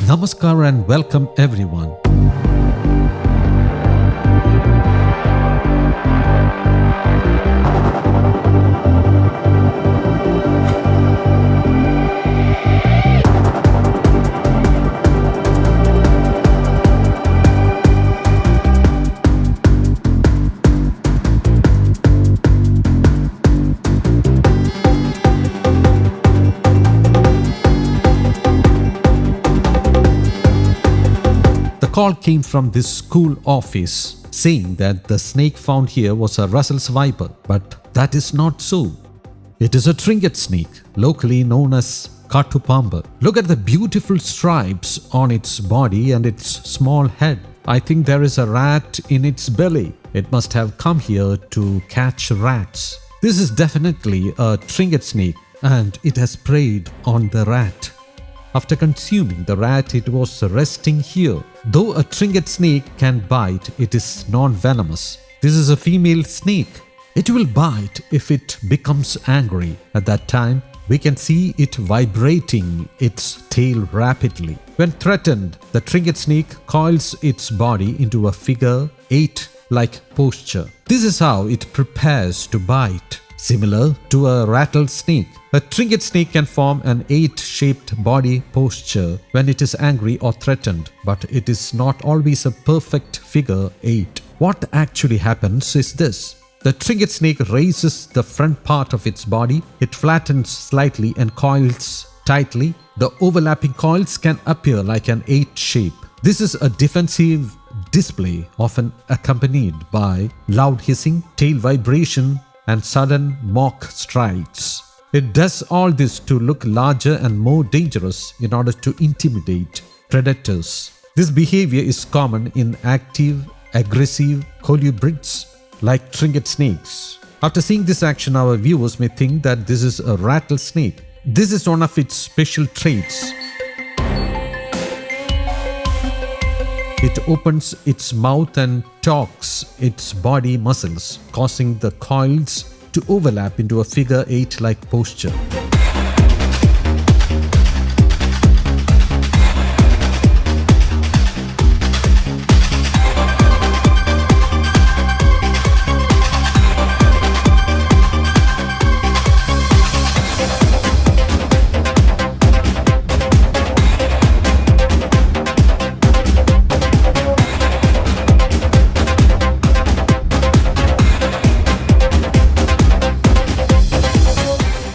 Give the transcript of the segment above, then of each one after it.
Namaskar and welcome everyone. The call came from this school office saying that the snake found here was a Russell's viper, but that is not so. It is a Trinket snake, locally known as Kattu Pambu. Look at the beautiful stripes on its body and its small head. I think there is a rat in its belly. It must have come here to catch rats. This is definitely a Trinket snake and it has preyed on the rat. After consuming the rat, it was resting here. Though a Trinket snake can bite, it is non-venomous. This is a female snake. It will bite if it becomes angry. At that time, we can see it vibrating its tail rapidly. When threatened, the Trinket snake coils its body into a figure 8-like posture. This is how it prepares to bite. Similar to a rattlesnake, a Trinket snake can form an 8-shaped body posture when it is angry or threatened, but it is not always a perfect figure 8. What actually happens is this. The Trinket snake raises the front part of its body, it flattens slightly and coils tightly. The overlapping coils can appear like an 8 shape. This is a defensive display, often accompanied by loud hissing, tail vibration, and sudden mock strides. It does all this to look larger and more dangerous in order to intimidate predators. This behavior is common in active, aggressive colubrids like Trinket snakes. After seeing this action, our viewers may think that this is a rattlesnake. This is one of its special traits. It opens its mouth and torques its body muscles, causing the coils to overlap into a figure 8-like posture.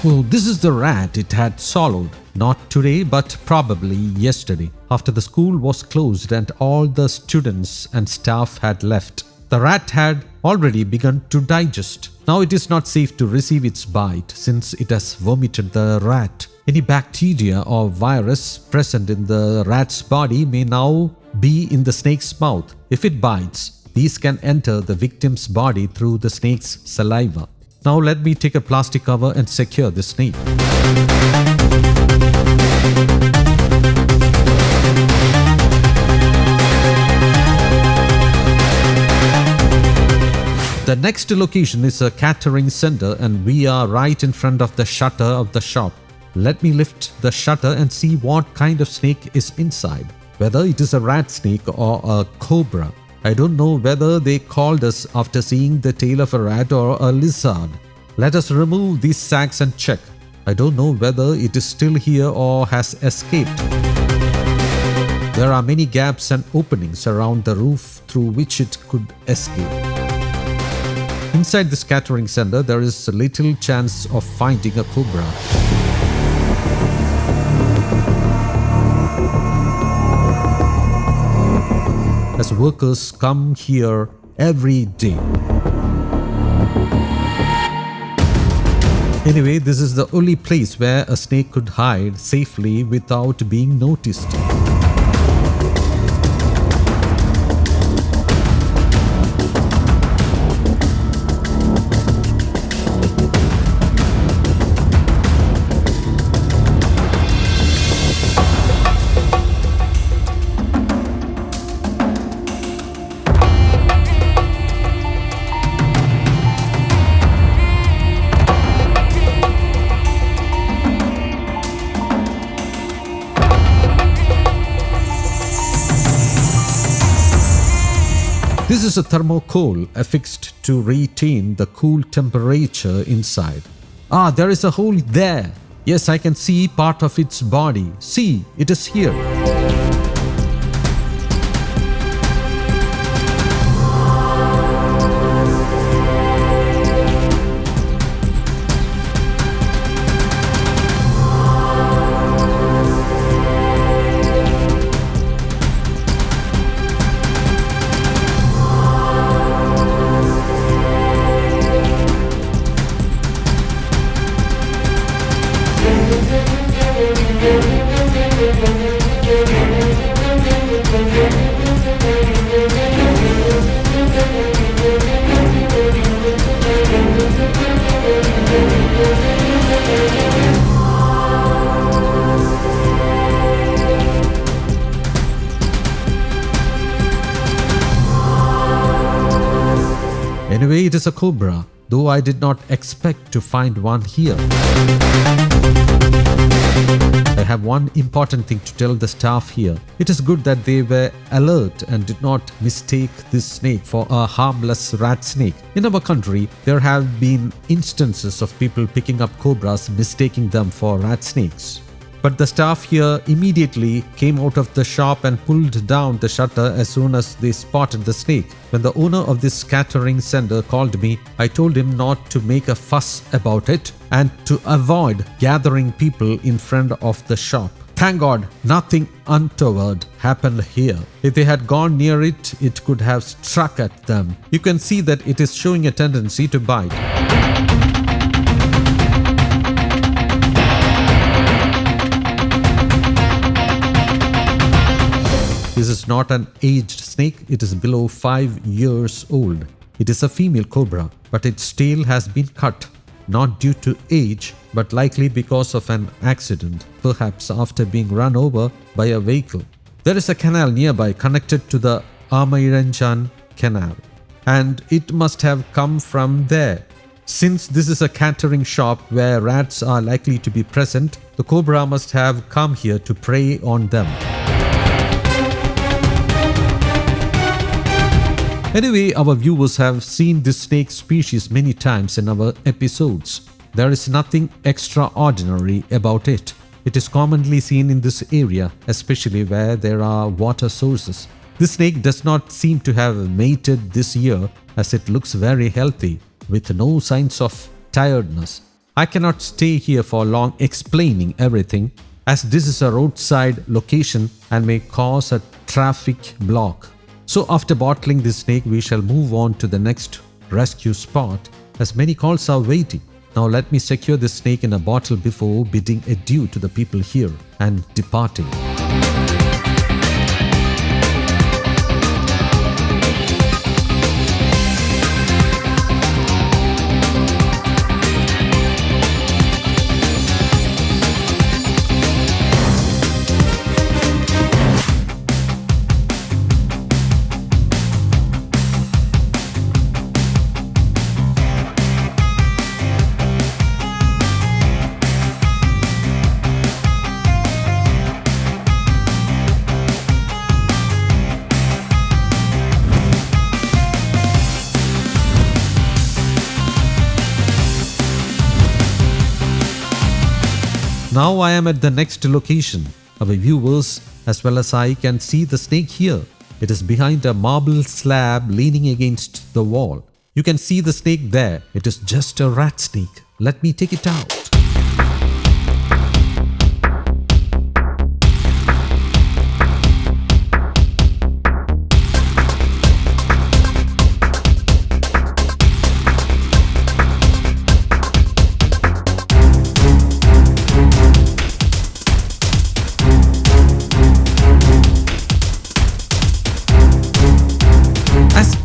Well, this is the rat it had swallowed, not today but probably yesterday, after the school was closed and all the students and staff had left. The rat had already begun to digest. Now it is not safe to receive its bite since it has vomited the rat. Any bacteria or virus present in the rat's body may now be in the snake's mouth. If it bites, these can enter the victim's body through the snake's saliva. Now let me take a plastic cover and secure the snake. The next location is a catering center and we are right in front of the shutter of the shop. Let me lift the shutter and see what kind of snake is inside. Whether it is a rat snake or a cobra. I don't know whether they called us after seeing the tail of a rat or a lizard. Let us remove these sacks and check. I don't know whether it is still here or has escaped. There are many gaps and openings around the roof through which it could escape. Inside this catering center, there is little chance of finding a cobra. As workers come here every day. Anyway, this is the only place where a snake could hide safely without being noticed. This is a thermocol affixed to retain the cool temperature inside. Ah, there is a hole there. Yes, I can see part of its body. See, it is here. Anyway, it is a cobra, though I did not expect to find one here. I have one important thing to tell the staff here. It is good that they were alert and did not mistake this snake for a harmless rat snake. In our country, there have been instances of people picking up cobras mistaking them for rat snakes. But the staff here immediately came out of the shop and pulled down the shutter as soon as they spotted the snake. When the owner of this catering center called me, I told him not to make a fuss about it and to avoid gathering people in front of the shop. Thank God, nothing untoward happened here. If they had gone near it, it could have struck at them. You can see that it is showing a tendency to bite. This is not an aged snake, it is below 5 years old. It is a female cobra, but its tail has been cut, not due to age, but likely because of an accident, perhaps after being run over by a vehicle. There is a canal nearby connected to the Amairanjan Canal, and it must have come from there. Since this is a catering shop where rats are likely to be present, the cobra must have come here to prey on them. Anyway, our viewers have seen this snake species many times in our episodes. There is nothing extraordinary about it. It is commonly seen in this area, especially where there are water sources. This snake does not seem to have mated this year, as it looks very healthy, with no signs of tiredness. I cannot stay here for long explaining everything, as this is a roadside location and may cause a traffic block. So after bottling this snake, we shall move on to the next rescue spot, as many calls are waiting. Now let me secure this snake in a bottle before bidding adieu to the people here and departing. Now I am at the next location. Our viewers as well as I can see the snake here. It is behind a marble slab leaning against the wall. You can see the snake there. It is just a rat snake. Let me take it out.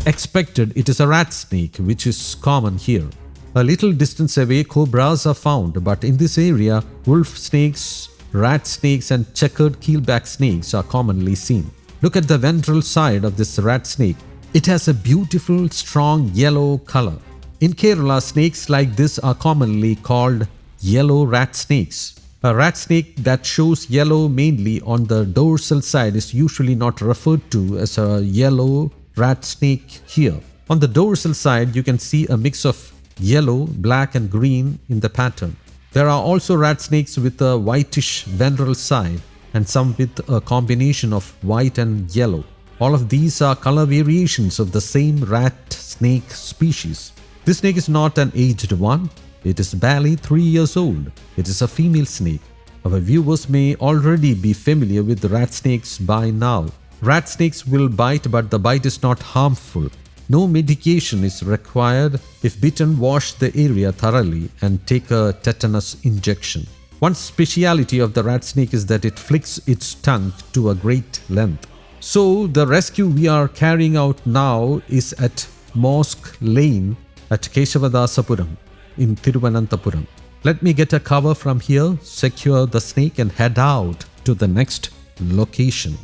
Expected, it is a rat snake, which is common here. A little distance away, cobras are found, but in this area, wolf snakes, rat snakes and checkered keelback snakes are commonly seen. Look at the ventral side of this rat snake. It has a beautiful, strong yellow color. In Kerala, snakes like this are commonly called yellow rat snakes. A rat snake that shows yellow mainly on the dorsal side is usually not referred to as a yellow rat snake here. On the dorsal side, you can see a mix of yellow, black and green in the pattern. There are also rat snakes with a whitish ventral side and some with a combination of white and yellow. All of these are color variations of the same rat snake species. This snake is not an aged one. It is barely 3 years old. It is a female snake. Our viewers may already be familiar with rat snakes by now. Rat snakes will bite, but the bite is not harmful. No medication is required. If bitten, wash the area thoroughly and take a tetanus injection. One speciality of the rat snake is that it flicks its tongue to a great length. So the rescue we are carrying out now is at Mosque Lane at Keshavadasapuram in Thiruvananthapuram. Let me get a cover from here, secure the snake and head out to the next location.